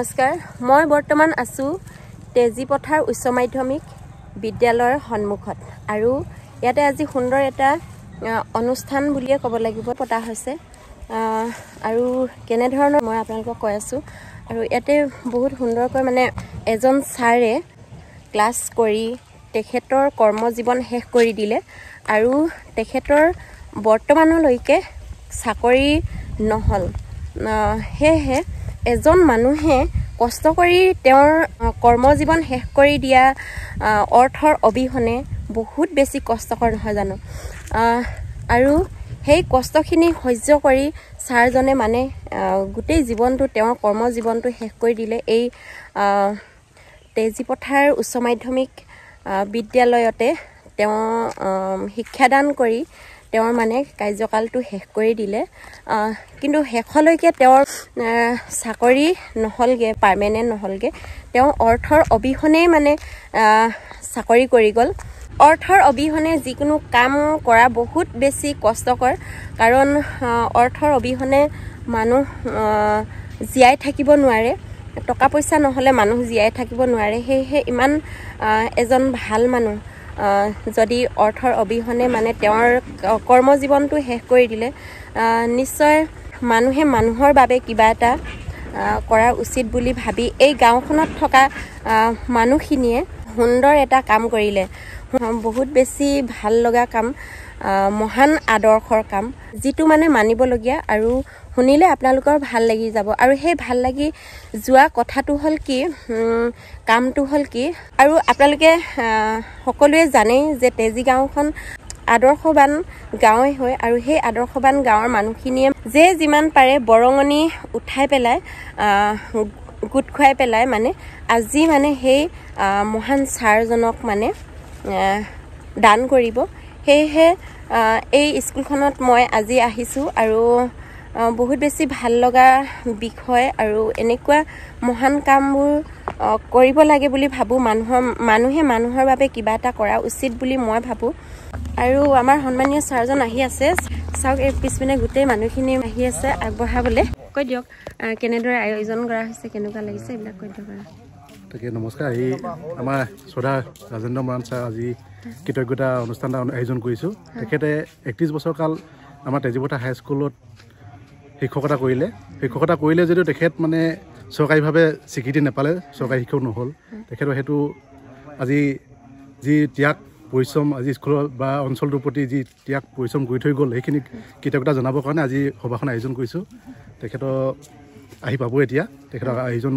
নমস্কাৰ মই বৰ্তমান আছো তেজীপথাৰ উচ্চ মাধ্যমিক বিদ্যালয়ৰ সন্মুখত আৰু ইয়াতে আজি সুন্দৰ এটা অনুষ্ঠান বুলিয়ে ক'ব লাগিব পতা হৈছে আৰু কেনে ধৰণৰ মই আপোনালোকক কৈ আছো আৰু ইয়াতে বহুত সুন্দৰকৈ মানে এজন ছাৰে ক্লাছ কৰি তেখেতৰ কৰ্মজীৱন শেষ কৰি দিলে আৰু তেখেতৰ বৰ্তমানলৈকে চাকৰি নহল হেহে এজন মানুহে কষ্ট কৰি তেওঁৰ কৰ্মজীৱন শেষ কৰি দিয়া অৰ্থৰ অবিহনে বহুত বেছি কষ্টকৰ নহয় জানো আৰু সেই কষ্টখিনি সহ্য কৰি ছাৰজনে মানে গোটেই জীৱনটো তেওঁৰ কৰ্মজীৱনটো শেষ কৰি দিলে এই তেজীপথাৰ উচ্চ মাধ্যমিক বিদ্যালয়তে তেওঁ শিক্ষাদান কৰি তেওঁৰ মানে কাৰ্যকালটো শেষ কৰি দিলে কিন্তু শেষলৈকে তেওঁৰ চাকৰি নহলগে পাৰ্মানেন্ট নহলগে তেওঁ অৰ্থৰ অবিহনে মানে চাকৰি কৰি গল অৰ্থৰ অবিহনে যিকোনো কাম কৰা বহুত বেছি কষ্টকৰ কাৰণ অৰ্থৰ অবিহনে মানুহ জীয়াই থাকিব নোৱাৰে টকা পইচা নহলে মানুহ জীয়াই থাকিব নোৱাৰে হেহে ইমান এজন ভাল মানুহ যদি অৰ্থৰ অবিহনে মানে তেওঁৰ কৰ্মজীৱনটো শেষ কৰি দিলে নিশ্চয় মানুহে মানুহৰ বাবে কিবা এটা কৰা উচিত বুলি ভাবি এই গাঁওখনত থকা মানুহখিনিয়ে সুন্দৰ এটা কাম কৰিলে বহুত বেছি ভাল লগা কাম মহান আদৰ্শৰ কাম যিটো মানে মানিবলগীয়া আৰু শুনিলে আপোনালোকৰ ভাল লাগি যাব আৰু সেই ভাল লাগি যোৱা কথাটো হল কি কামটো হল কি আৰু আপোনালোকে সকলোৱে জানেই যে তেজী গাঁওখন আদৰ্শবান গাঁৱে হয় আৰু সেই আদৰ্শবান গাঁৱৰ মানুহখিনিয়ে যে যিমান পাৰে বৰঙনি উঠাই পেলাই গোট খুৱাই পেলাই মানে আজি মানে সেই মহান ছাৰজনক মানে দান কৰিব হেহে এই স্কুলখনত মই আজি আহিছো আৰু বহুত বেছি ভাল লগা বিষয় আৰু এনেকুৱা মহান কামবোৰ কৰিব লাগে বুলি ভাবো মানুহে মানুহৰ বাবে কিবা এটা কৰা উচিত বুলি মই ভাবো আৰু আমাৰ সন্মানীয় ছাৰজন আহি আছে চাওক এই পিছপিনে গোটেই মানুহখিনি আহি আছে আগবঢ়াবলৈ কৈ দিয়ক কেনেদৰে আয়োজন কৰা হৈছে কেনেকুৱা লাগিছে এইবিলাক কৈ দিয়ক তাকে নমস্কাৰ এই আমাৰ শ্ৰদ্ধা ৰাজেন্দ্ৰ মৰাণ ছাৰ আজি কৃতজ্ঞতা অনুষ্ঠান আয়োজন কৰিছোঁ তেখেতে 31 বছৰ কাল আমাৰ তেজীপথাৰ হাইস্কুলত শিক্ষকতা কৰিলে যদিও তেখেত মানে চৰকাৰীভাৱে স্বীকৃতি নাপালে চৰকাৰী শিক্ষক নহ'ল তেখেতৰ সেইটো আজি যি ত্যাগ পৰিশ্ৰম আজি স্কুলৰ বা অঞ্চলটোৰ প্ৰতি যি ত্যাগ পৰিশ্ৰম কৰি থৈ গ'ল সেইখিনি কৃতজ্ঞতা জনাবৰ কাৰণে আজি সভাখন আয়োজন কৰিছোঁ তেখেতৰ আহি পাব এতিয়া তেখেতক আয়োজন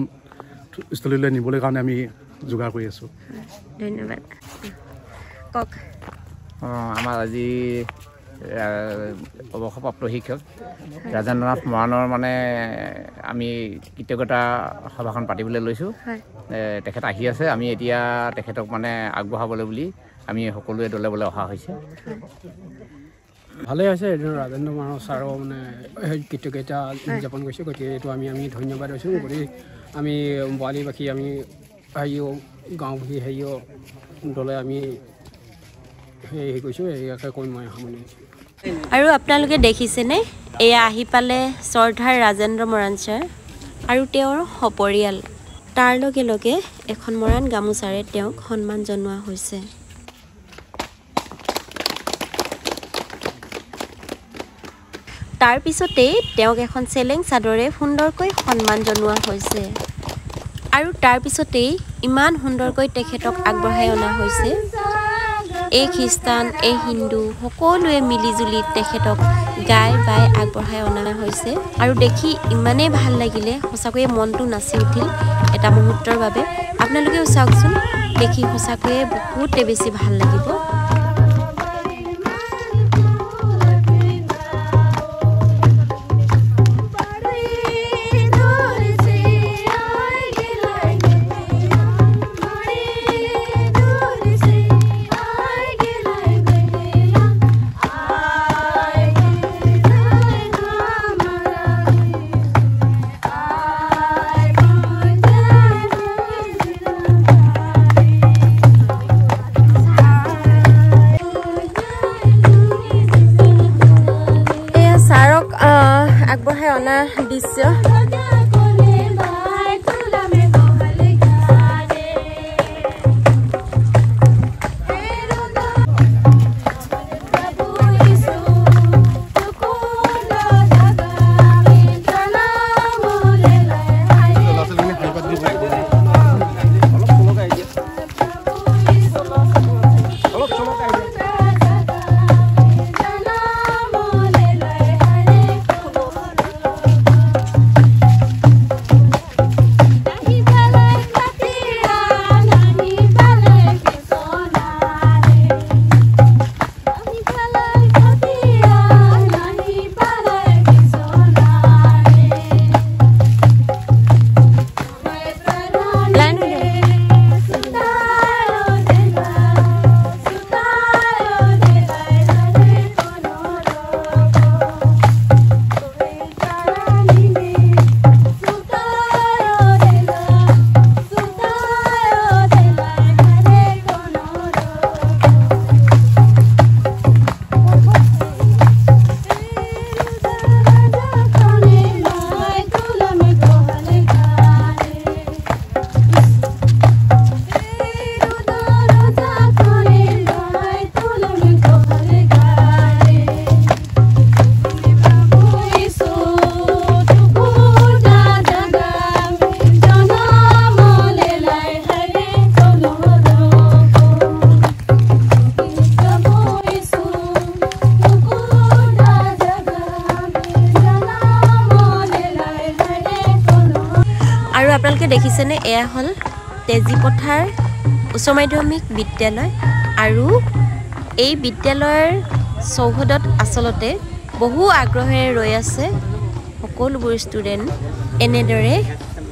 স্থলীলৈ নিবলৈ কাৰণে আমি যোগাৰ কৰি আছোঁ ধন্যবাদ কওক আমাৰ আজি অৱসৰপ্ৰাপ্ত শিক্ষক ৰাজেন্দ্ৰনাথ মৰাণৰ মানে আমি কৃতজ্ঞতা সভাখন পাতিবলৈ লৈছোঁ তেখেত আহি আছে আমি এতিয়া তেখেতক মানে আগবঢ়াবলৈ বুলি আমি সকলোৱে দলে বলে অহা হৈছে ভালে হৈছে ৰাজেন্দ্ৰ মৰাণ ছাৰৰ মানে কৃতজ্ঞতা উদযাপন কৰিছোঁ গতিকে এইটো আমি ধন্যবাদ হৈছোঁ গতিকে আমি বোৱাৰীবাসী আমি হেৰিও গাঁওবাসী হেৰিও দলে আমি হেৰি কৰিছোঁ ইয়াকে কৈ মই সামৰণি আৰু আপোনালোকে দেখিছেনে এয়া আহি পালে শ্ৰদ্ধাৰ ৰাজেন্দ্ৰ মৰাণ ছাৰ আৰু তেওঁৰ সপৰিয়াল তাৰ লগে লগে এখন মৰাণ গামোচাৰে তেওঁক সন্মান জনোৱা হৈছে তাৰ পিছতেই তেওঁক এখন চেলেং চাদৰে সুন্দৰকৈ সন্মান জনোৱা হৈছে আৰু তাৰ পিছতেই ইমান সুন্দৰকৈ তেখেতক আগবঢ়াই অনা হৈছে এই খ্ৰীষ্টান এই হিন্দু সকলোৱে মিলিজুলি তেখেতক গাই বাই আগবঢ়াই অনা হৈছে আৰু দেখি ইমানেই ভাল লাগিলে সঁচাকৈয়ে মনটো নাচি উঠিল এটা মুহূৰ্তৰ বাবে আপোনালোকেও চাওকচোন দেখি সঁচাকৈয়ে বহুতে বেছি ভাল লাগিব আগবঢ়াই অনা দৃশ্য আপোনালোকে দেখিছেনে এয়া হ'ল তেজীপথাৰ উচ্চ মাধ্যমিক বিদ্যালয় আৰু এই বিদ্যালয়ৰ চৌহদত আচলতে বহু আগ্ৰহেৰে ৰৈ আছে সকলোবোৰ ষ্টুডেণ্ট এনেদৰে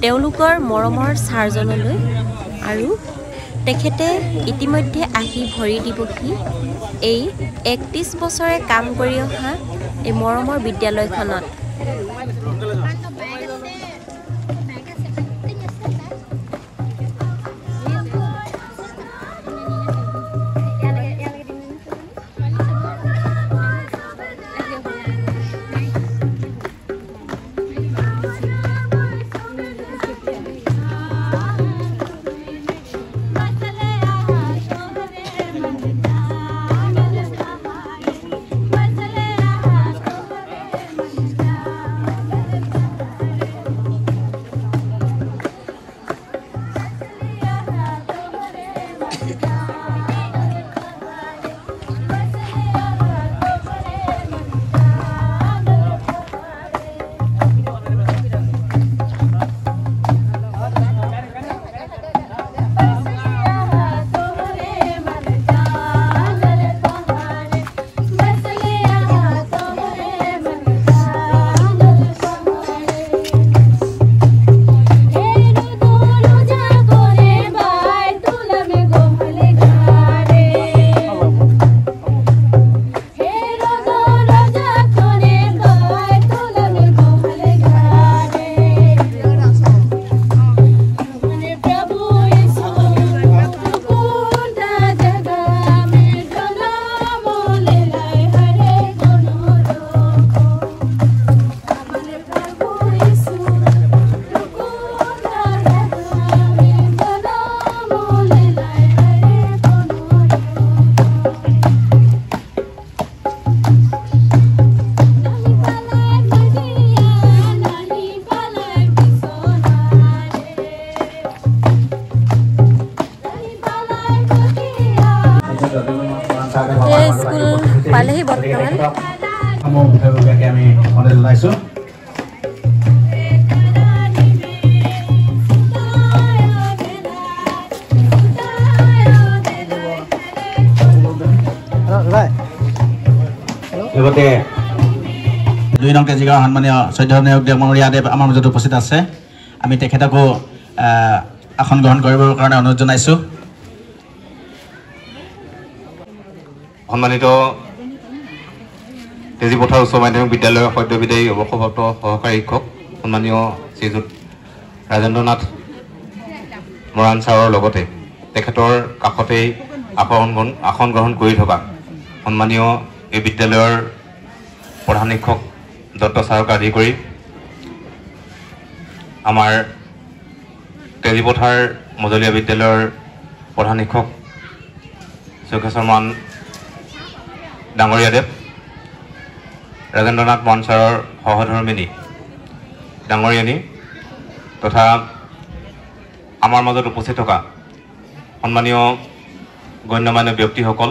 তেওঁলোকৰ মৰমৰ ছাৰজনলৈ আৰু তেখেতে ইতিমধ্যে আহি ভৰি দিবহি এই 31 বছৰে কাম কৰি অহা এই মৰমৰ বিদ্যালয়খনত পালেহি বৰ্তমান আমি জনাইছোঁ লগতে 2 নং তেজীগাঁও সন্মানীয় শ্ৰদ্ধেয় ডাঙৰীয়াদেৱ আমাৰ মাজত উপস্থিত আছে আমি তেখেতকো আসন গ্ৰহণ কৰিবৰ কাৰণে অনুৰোধ জনাইছোঁ সন্মানিত তেজীপথাৰ উচ্চ মাধ্যমিক বিদ্যালয়ৰ সদ্যবিদায়ী অৱসৰপ্ৰাপ্ত সহকাৰী শিক্ষক সন্মানীয় শ্ৰীযুত ৰাজেন্দ্ৰনাথ মৰাণ ছাৰৰ লগতে তেখেতৰ কাষতেই আসন গ্ৰহণ কৰি থকা সন্মানীয় এই বিদ্যালয়ৰ প্ৰধান শিক্ষক দত্ত ছাৰক আদি কৰি আমাৰ তেজীপথাৰ মজলীয়া বিদ্যালয়ৰ প্ৰধান শিক্ষক চৌকেশ্বৰ মান ডাঙৰীয়াদেৱ ৰাজেন্দ্ৰনাথ মৰাণ ছাৰৰ সহধৰ্মিনী ডাঙৰীয়ানী তথা আমাৰ মাজত উপস্থিত থকা সন্মানীয় গণ্যমান্য ব্যক্তিসকল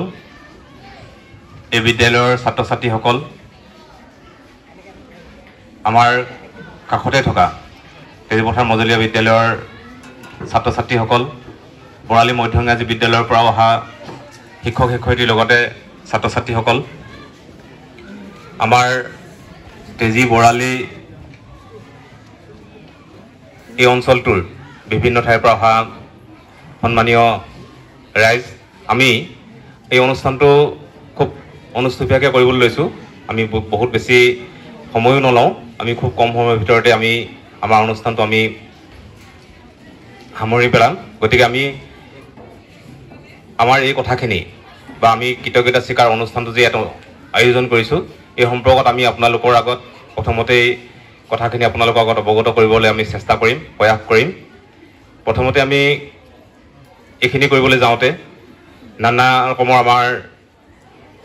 এই বিদ্যালয়ৰ ছাত্ৰ ছাত্ৰীসকল আমাৰ কাষতে থকা তেজীপথাৰ মজলীয়া বিদ্যালয়ৰ ছাত্ৰ ছাত্ৰীসকল বৰালি মধ্য ইংৰাজী বিদ্যালয়ৰ পৰা অহা শিক্ষক শিক্ষয়িত্ৰীৰ লগতে ছাত্ৰ ছাত্ৰীসকল আমাৰ তেজী বৰালি এই অঞ্চলটোৰ বিভিন্ন ঠাইৰ পৰা অহা সন্মানীয় ৰাইজ আমি এই অনুষ্ঠানটো খুব অনুষ্ঠিতভাৱে কৰিবলৈ লৈছোঁ আমি বহুত বেছি সময়ো নলওঁ আমি খুব কম সময়ৰ ভিতৰতে আমি আমাৰ অনুষ্ঠানটো আমি সামৰি পেলাম গতিকে আমি আমাৰ এই কথাখিনি বা আমি কৃতজ্ঞতা স্বীকাৰ অনুষ্ঠানটো যে এটা আয়োজন কৰিছোঁ এই সম্পৰ্কত আমি আপোনালোকৰ আগত প্ৰথমতেই কথাখিনি আপোনালোকৰ আগত অৱগত কৰিবলৈ আমি চেষ্টা কৰিম প্ৰয়াস কৰিম প্ৰথমতে আমি এইখিনি কৰিবলৈ যাওঁতে নানা ৰকমৰ আমাৰ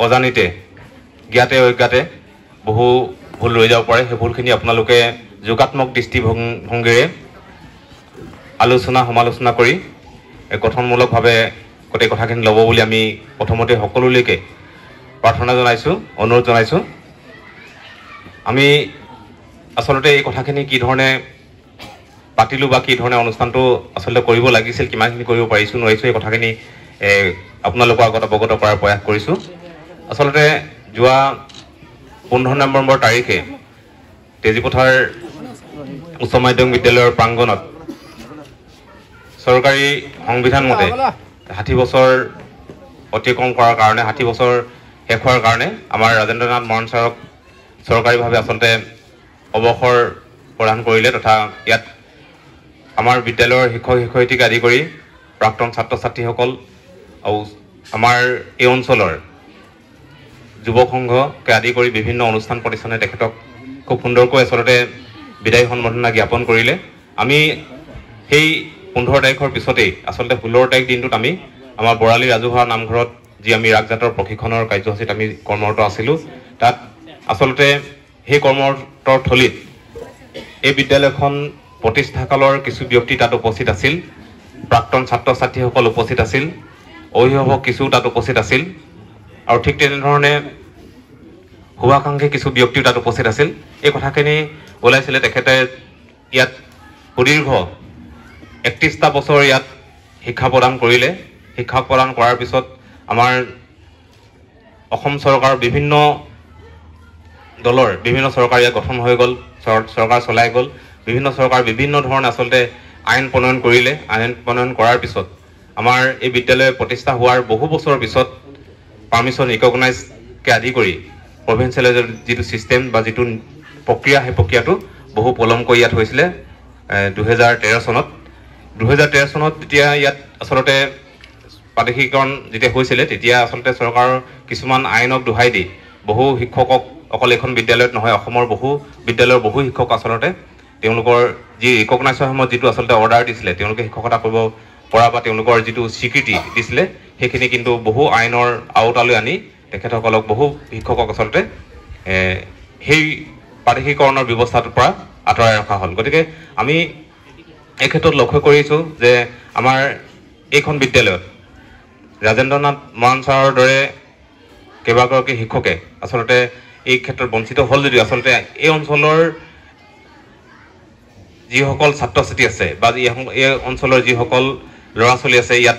অজানিতে জ্ঞাতে অজ্ঞাতে বহু ভুল ৰৈ যাব পাৰে সেই ভুলখিনি আপোনালোকে যোগাত্মক দৃষ্টিভংগীৰে আলোচনা সমালোচনা কৰি গঠনমূলকভাৱে গোটেই কথাখিনি ল'ব বুলি আমি প্ৰথমতে সকলোলৈকে প্ৰাৰ্থনা জনাইছোঁ অনুৰোধ জনাইছোঁ আমি আচলতে এই কথাখিনি কি ধৰণে পাতিলোঁ বা কি ধৰণে অনুষ্ঠানটো আচলতে কৰিব লাগিছিল, কিমানখিনি কৰিব পাৰিছোঁ নোৱাৰিছোঁ, এই কথাখিনি আপোনালোকৰ আগত অৱগত কৰাৰ প্ৰয়াস কৰিছোঁ। আচলতে যোৱা 15 নৱেম্বৰ তাৰিখে তেজীপথাৰ উচ্চ মাধ্যমিক বিদ্যালয়ৰ প্ৰাংগণত চৰকাৰী সংবিধান মতে 60 বছৰ অতিক্ৰম কৰাৰ কাৰণে, 60 বছৰ শেষ হোৱাৰ কাৰণে আমাৰ ৰাজেন্দ্ৰনাথ মৰাণ ছাৰক চৰকাৰীভাৱে আচলতে অৱসৰ প্ৰদান কৰিলে, তথা ইয়াত আমাৰ বিদ্যালয়ৰ শিক্ষক শিক্ষয়িত্ৰীক আদি কৰি প্ৰাক্তন ছাত্ৰ ছাত্ৰীসকল আৰু আমাৰ এই অঞ্চলৰ যুৱক সংঘকে আদি কৰি বিভিন্ন অনুষ্ঠান প্ৰতিষ্ঠানে তেখেতক খুব সুন্দৰকৈ আচলতে বিদায় সম্বৰ্ধনা জ্ঞাপন কৰিলে। আমি সেই 15 তাৰিখৰ পিছতেই আচলতে 16 তাৰিখ দিনটোত আমি আমাৰ বৰালি ৰাজহুৱা নামঘৰত যি আমি ৰাগজাতৰ প্ৰশিক্ষণৰ কাৰ্যসূচীত আমি কৰ্মৰত আছিলোঁ, তাত আচলতে সেই কৰ্মৰতৰ থলীত এই বিদ্যালয়খন প্ৰতিষ্ঠাকালৰ কিছু ব্যক্তি তাত উপস্থিত আছিল, প্ৰাক্তন ছাত্ৰ ছাত্ৰীসকল উপস্থিত আছিল, অভিভাৱক কিছু তাত উপস্থিত আছিল, আৰু ঠিক তেনেধৰণে শুভাকাংক্ষী কিছু ব্যক্তিও তাত উপস্থিত আছিল। এই কথাখিনি ওলাইছিলে তেখেতে ইয়াত সুদীৰ্ঘ 31টা বছৰ ইয়াত শিক্ষা প্ৰদান কৰিলে। শিক্ষা প্ৰদান কৰাৰ পিছত আমাৰ অসম চৰকাৰৰ বিভিন্ন দলৰ বিভিন্ন চৰকাৰ ইয়াত গঠন হৈ গ'ল, চৰকাৰ চলাই গ'ল, বিভিন্ন চৰকাৰ বিভিন্ন ধৰণে আচলতে আইন প্ৰণয়ন কৰিলে। আইন প্ৰণয়ন কৰাৰ পিছত আমাৰ এই বিদ্যালয় প্ৰতিষ্ঠা হোৱাৰ বহু বছৰৰ পিছত পাৰ্মিশ্যন ৰিকগনাইজকে আদি কৰি প্ৰভিন্সিয়েল যিটো ছিষ্টেম বা যিটো প্ৰক্ৰিয়া, সেই প্ৰক্ৰিয়াটো বহু পলমকৈ ইয়াত হৈছিলে 2013 চনত। 2013 চনত যেতিয়া ইয়াত আচলতে প্ৰাদেশিকৰণ যেতিয়া হৈছিলে, তেতিয়া আচলতে চৰকাৰৰ কিছুমান আইনক দোহাই দি বহু শিক্ষকক, অকল এখন বিদ্যালয়ত নহয় অসমৰ বহু বিদ্যালয়ৰ বহু শিক্ষক আচলতে তেওঁলোকৰ যি ৰিকগনাইজৰ সময়ত যিটো আচলতে অৰ্ডাৰ দিছিলে, তেওঁলোকে শিক্ষকতা কৰিব পৰা বা তেওঁলোকৰ যিটো স্বীকৃতি দিছিলে, সেইখিনি কিন্তু বহু আইনৰ আওতালৈ আনি তেখেতসকলক বহু শিক্ষকক আচলতে সেই প্ৰাদেশিকৰণৰ ব্যৱস্থাটোৰ পৰা আঁতৰাই ৰখা হ'ল। গতিকে আমি এই ক্ষেত্ৰত লক্ষ্য কৰিছোঁ যে আমাৰ এইখন বিদ্যালয়ত ৰাজেন্দ্ৰনাথ মৰাণ ছাৰৰ দৰে কেইবাগৰাকী শিক্ষকে আচলতে এই ক্ষেত্ৰত বঞ্চিত হ'ল যদিও আচলতে এই অঞ্চলৰ যিসকল ছাত্ৰ ছাত্ৰী আছে বা এই অঞ্চলৰ যিসকল ল'ৰা ছোৱালী আছে, ইয়াত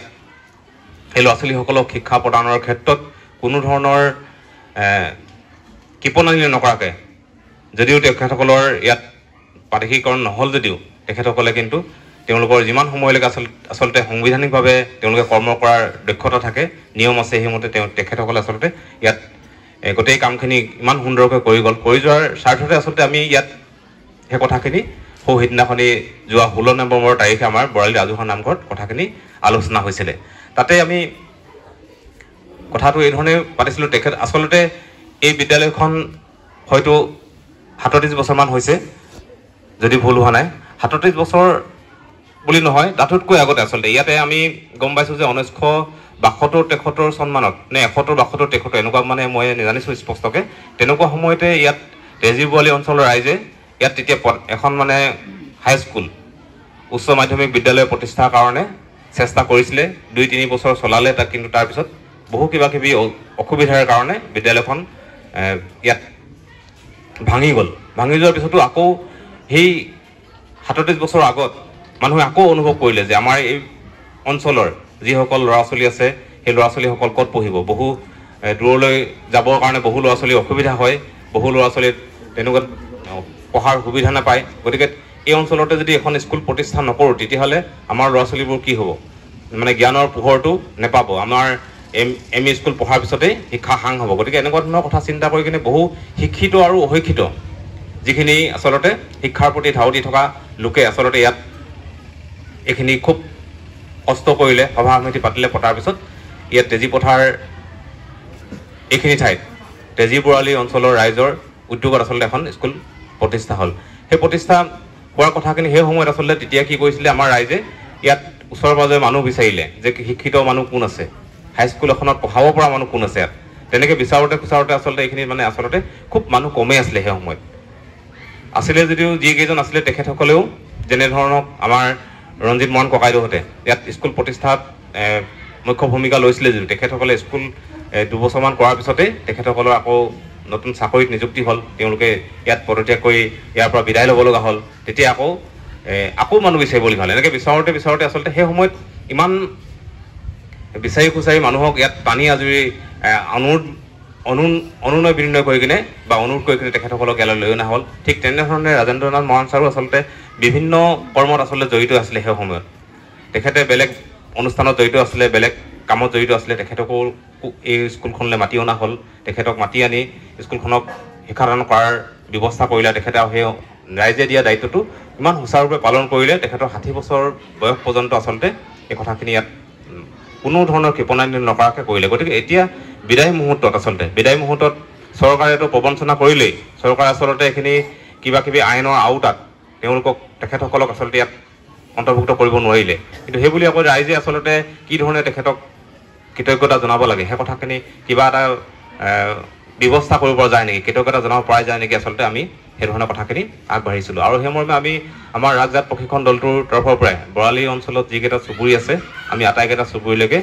এই ল'ৰা ছোৱালীসকলক শিক্ষা প্ৰদানৰ ক্ষেত্ৰত কোনো ধৰণৰ কৃপণালি নকৰাকৈ, যদিও তেখেতসকলৰ ইয়াত প্ৰাদেশিকৰণ নহ'ল যদিও তেখেতসকলে কিন্তু তেওঁলোকৰ যিমান সময়লৈকে আচলতে সাংবিধানিকভাৱে তেওঁলোকে কৰ্ম কৰাৰ দক্ষতা থাকে, নিয়ম আছে, সেইমতে তেখেতসকলে আচলতে ইয়াত গোটেই কামখিনি ইমান সুন্দৰকৈ কৰি গ'ল। কৰি যোৱাৰ স্বাৰ্থতে আচলতে আমি ইয়াত সেই কথাখিনি সিদিনাখনি যোৱা 16 নৱেম্বৰ তাৰিখে আমাৰ বৰালি ৰাজহুৱা নামঘৰত কথাখিনি আলোচনা হৈছিলে। তাতে আমি কথাটো এই ধৰণে পাতিছিলোঁ। তেখেত আচলতে এই বিদ্যালয়খন হয়তো 37 বছৰমান হৈছে, যদি ভুল হোৱা নাই। 37 বছৰ বুলি নহয়, তাতোতকৈ আগতে আচলতে ইয়াতে আমি গম পাইছোঁ যে 1972-73 চনমানত নে 71-72 এনেকুৱা মানে মই নাজানিছোঁ স্পষ্টকৈ, তেনেকুৱা সময়তে ইয়াত তেজীবৰালি অঞ্চলৰ ৰাইজে ইয়াত তেতিয়া এখন মানে হাইস্কুল উচ্চ মাধ্যমিক বিদ্যালয় প্ৰতিষ্ঠাৰ কাৰণে চেষ্টা কৰিছিলে। 2-3 বছৰ চলালে তাক, কিন্তু তাৰপিছত বহু কিবা কিবি অসুবিধাৰ কাৰণে বিদ্যালয়খন ইয়াত ভাঙি গ'ল। ভাঙি যোৱাৰ পিছতো আকৌ সেই 37 বছৰ আগত মানুহে আকৌ অনুভৱ কৰিলে যে আমাৰ এই অঞ্চলৰ যিসকল ল'ৰা ছোৱালী আছে, সেই ল'ৰা ছোৱালীসকল ক'ত পঢ়িব। বহু দূৰলৈ যাবৰ কাৰণে বহু ল'ৰা ছোৱালীৰ অসুবিধা হয়, বহু ল'ৰা ছোৱালীৰ তেনেকুৱা পঢ়াৰ সুবিধা নাপায়। গতিকে এই অঞ্চলতে যদি এখন স্কুল প্ৰতিষ্ঠা নকৰোঁ, তেতিয়াহ'লে আমাৰ ল'ৰা ছোৱালীবোৰ কি হ'ব, মানে জ্ঞানৰ পোহৰটো নেপাব, আমাৰ এম ই স্কুল পঢ়াৰ পিছতেই শিক্ষা সাং হ'ব। গতিকে এনেকুৱা ধৰণৰ কথা চিন্তা কৰি কিনে বহু শিক্ষিত আৰু অশিক্ষিত যিখিনি আচলতে শিক্ষাৰ প্ৰতি ধাউতি থকা লোকে আচলতে ইয়াত এইখিনি খুব কষ্ট কৰিলে, সভা সমিতি পাতিলে। পতাৰ পিছত ইয়াত তেজীপথাৰ এইখিনি ঠাইত তেজীবৰালি অঞ্চলৰ ৰাইজৰ উদ্যোগত আচলতে এখন স্কুল প্ৰতিষ্ঠা হ'ল। সেই প্ৰতিষ্ঠা হোৱাৰ কথাখিনি সেই সময়ত আচলতে তেতিয়া কি কৰিছিলে, আমাৰ ৰাইজে ইয়াত ওচৰে পাঁজৰে মানুহ বিচাৰিলে যে শিক্ষিত মানুহ কোন আছে, হাইস্কুল এখনত পঢ়াব পৰা মানুহ কোন আছে ইয়াত। তেনেকৈ বিচাৰোঁতে আচলতে এইখিনি মানে আচলতে খুব মানুহ কমেই আছিলে সেই সময়ত। আছিলে যদিও যিকেইজন আছিলে তেখেতসকলেও যেনেধৰণক আমাৰ ৰঞ্জিত মৰাণ ককাইদেউহঁতে ইয়াত স্কুল প্ৰতিষ্ঠাত মুখ্য ভূমিকা লৈছিলে যদিও তেখেতসকলে স্কুল 2 বছৰমান কৰাৰ পিছতেই তেখেতসকলৰ আকৌ নতুন চাকৰিত নিযুক্তি হ'ল, তেওঁলোকে ইয়াত পদত্যাগ কৰি ইয়াৰ পৰা বিদায় ল'ব লগা হ'ল। তেতিয়া আকৌ আকৌ মানুহ বিচাৰিব লগা হ'ল এনেকৈ বিচাৰোঁতে বিচাৰোঁতে আচলতে সেই সময়ত ইমান বিচাৰি খুচাৰি মানুহক ইয়াত টানি আজৰি অনুনয় বিনিময় কৰি কিনে বা অনুৰোধ কৰি কিনে তেখেতসকলক ইয়ালৈ লৈ অনা হ'ল ঠিক তেনেধৰণে ৰাজেন্দ্ৰনাথ মৰাণ ছাৰো আচলতে বিভিন্ন কৰ্মত আচলতে জড়িত আছিলে সেই সময়ত তেখেতে বেলেগ অনুষ্ঠানত জড়িত আছিলে বেলেগ কামত জড়িত আছিলে তেখেতকো এই স্কুলখনলৈ মাতি অনা হ'ল তেখেতক মাতি আনি স্কুলখনক শিক্ষাদান কৰাৰ ব্যৱস্থা কৰিলে তেখেতে সেই ৰাইজে দিয়া দায়িত্বটো ইমান সুচাৰুৰূপে পালন কৰিলে তেখেতৰ 60 বছৰ বয়স পৰ্যন্ত আচলতে এই কথাখিনি ইয়াত কোনো ধৰণৰ কৃপণানি নকৰাকৈ কৰিলে গতিকে এতিয়া বিদায় মুহূৰ্তত চৰকাৰেতো প্ৰবঞ্চনা কৰিলেই চৰকাৰে আচলতে এইখিনি কিবা কিবি আইনৰ আওতাত তেখেতসকলক আচলতে ইয়াত অন্তৰ্ভুক্ত কৰিব নোৱাৰিলে কিন্তু সেইবুলি আকৌ ৰাইজে আচলতে কি ধৰণে তেখেতক কৃতজ্ঞতা জনাব লাগে সেই কথাখিনি কিবা এটা ব্যৱস্থা কৰিব পৰা যায় নেকি কৃতজ্ঞতা জনাব পৰা যায় নেকি আচলতে আমি সেই ধৰণৰ কথাখিনি আগবাঢ়িছিলোঁ আৰু সেই মৰ্মে আমি আমাৰ ৰাজজাত প্ৰশিক্ষণ দলটোৰ তৰফৰ পৰাই বৰালি অঞ্চলত যিকেইটা চুবুৰী আছে আমি আটাইকেইটা চুবুৰীলৈকে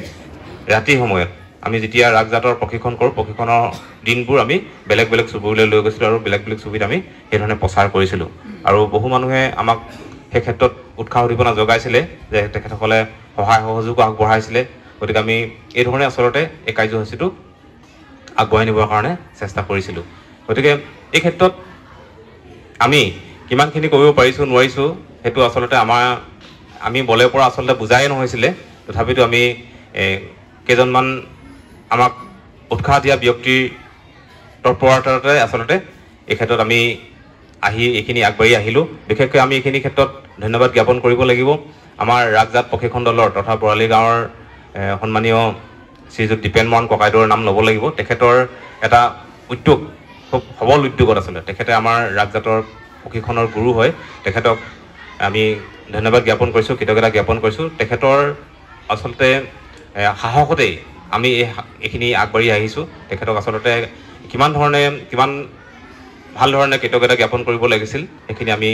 ৰাতি সময়ত আমি যেতিয়া ৰাজজাতৰ প্ৰশিক্ষণ কৰোঁ প্ৰশিক্ষণৰ দিনবোৰ আমি বেলেগ বেলেগ চুবুৰীলৈ লৈ গৈছিলোঁ আৰু বেলেগ বেলেগ চুবুৰীত আমি সেইধৰণে প্ৰচাৰ কৰিছিলোঁ আৰু বহু মানুহে আমাক সেই ক্ষেত্ৰত উৎসাহ উদ্দীপনা যোগাইছিলে যে তেখেতসকলে সহায় সহযোগো আগবঢ়াইছিলে গতিকে আমি এই ধৰণে আচলতে এই কাৰ্যসূচীটো আগবঢ়াই নিবৰ কাৰণে চেষ্টা কৰিছিলোঁ গতিকে এই ক্ষেত্ৰত আমি কিমানখিনি কৰিব পাৰিছোঁ নোৱাৰিছোঁ সেইটো আচলতে আমি বলে পৰা আচলতে বুজাই নহৈছিলে তথাপিতো আমি কেইজনমান আমাক উৎসাহ দিয়া ব্যক্তিৰ তৎপৰতাতে আচলতে এই ক্ষেত্ৰত আমি এইখিনি আগবাঢ়ি আহিলোঁ বিশেষকৈ আমি এইখিনি ক্ষেত্ৰত ধন্যবাদ জ্ঞাপন কৰিব লাগিব আমাৰ ৰাজজাত প্ৰশিক্ষণ দলৰ তথা বৰালি গাঁৱৰ সন্মানীয় শ্ৰীযুত দীপেন মৰাণ ককাইদেউৰ নাম ল'ব লাগিব তেখেতৰ এটা উদ্যোগ খুব সবল উদ্যোগত আচলতে তেখেতে আমাৰ ৰাজজাতৰ প্ৰশিক্ষণৰ গুৰু হয় তেখেতক আমি ধন্যবাদ জ্ঞাপন কৰিছোঁ কৃতজ্ঞতা জ্ঞাপন কৰিছোঁ তেখেতৰ আচলতে সাহসতেই আমি এইখিনি আগবাঢ়ি আহিছোঁ তেখেতক আচলতে কিমান ভাল ধৰণে কৃতজ্ঞতা জ্ঞাপন কৰিব লাগিছিল সেইখিনি আমি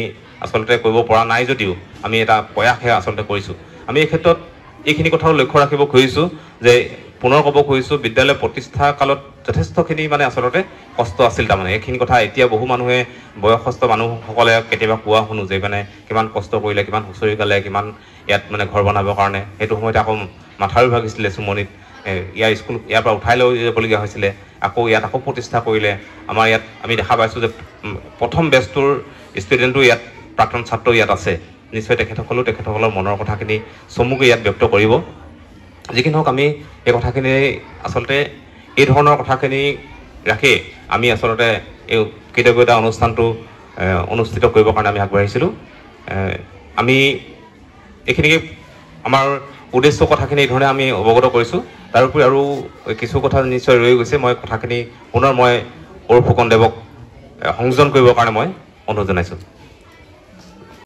আচলতে কৰিব পৰা নাই যদিও আমি এটা প্ৰয়াসহে আচলতে কৰিছোঁ আমি এই ক্ষেত্ৰত এইখিনি কথাও লক্ষ্য ৰাখিব খুজিছোঁ যে পুনৰ ক'ব খুজিছোঁ বিদ্যালয় প্ৰতিষ্ঠা কালত যথেষ্টখিনি মানে আচলতে কষ্ট আছিল তাৰমানে এইখিনি কথা এতিয়া বহু মানুহে বয়সস্থ মানুহসকলে কেতিয়াবা কোৱা শুনো যে মানে কিমান কষ্ট কৰিলে কিমান হুঁচৰি গালে কিমান ইয়াত মানে ঘৰ বনাবৰ কাৰণে সেইটো সময়তে আকৌ মাথাউৰি ভাগিছিলে চুমনিত ইয়াৰ পৰা উঠাই লৈ যাবলগীয়া হৈছিলে আকৌ প্ৰতিষ্ঠা কৰিলে আমাৰ ইয়াত আমি দেখা পাইছোঁ যে প্ৰথম বেচটোৰ ষ্টুডেণ্টো ইয়াত প্ৰাক্তন ছাত্ৰ ইয়াত আছে নিশ্চয় তেখেতসকলৰ মনৰ কথাখিনি চমুকৈ ইয়াত ব্যক্ত কৰিব যিকি নহওক আমি এই কথাখিনি আচলতে এই ধৰণৰ কথাখিনি ৰাখি আমি আচলতে এই কৃতজ্ঞতা অনুষ্ঠানটো অনুষ্ঠিত কৰিবৰ কাৰণে আমি আগবাঢ়িছিলোঁ আমি এইখিনিকে আমাৰ উদ্দেশ্য কথাখিনি এই ধৰণে আমি অৱগত কৰিছোঁ তাৰোপৰি আৰু কিছু কথা নিশ্চয় ৰৈ গৈছে মই কথাখিনি পুনৰ অৰুণ ফুকনদেৱক সংযোজন কৰিবৰ কাৰণে মই অনুৰোধ জনাইছোঁ